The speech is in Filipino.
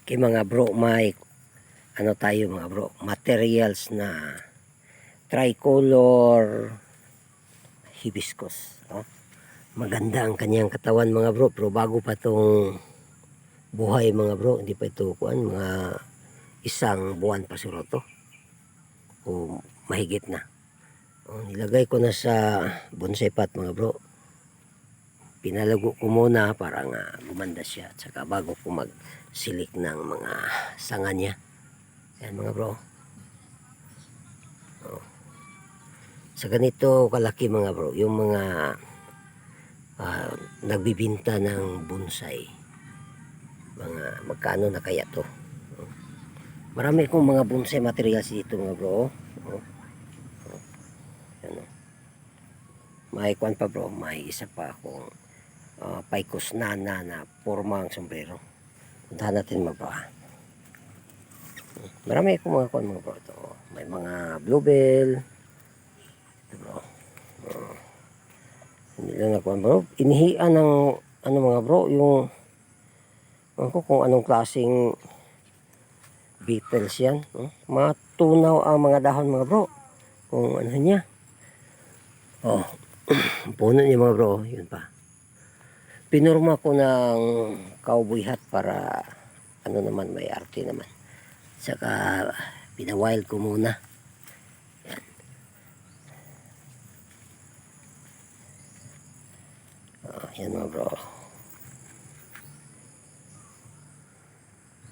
kay mga bro, may ano tayo mga bro, materials na tricolor hibiscus. Maganda ang kanyang katawan mga bro, pero bago pa tong buhay mga bro, hindi pa ito kuan, mga isang buwan pa siguro to o mahigit na. Nilagay ko na sa bonsai pot mga bro, pinalago ko muna para nga gumanda siya, at saka bago ko magsilik ng mga sanga niya. Yan mga bro. Sa ganito kalaki mga bro, yung mga nagbibinta ng bonsai, mga magkano na kaya to. Marami kong mga bonsai materials dito mga bro. Yan. May kwan pa bro, may isa pa akong Picus nana na pormang sombrero. Puntahan natin mga bro. Marami akong mga kwan mga bro. Ito, may mga bluebell. Ito bro. Hindi lang ako bro. Inihian ng ano mga bro, yung ako kung anong klaseng beetles yan. Matunaw ang mga dahon mga bro. Kung ano niya. Puno niya mga bro. Yun pa. Pinurma ko ng cowboy hat para ano naman, may arte naman. Saka pinawild ko muna. Yan. Yan mga bro.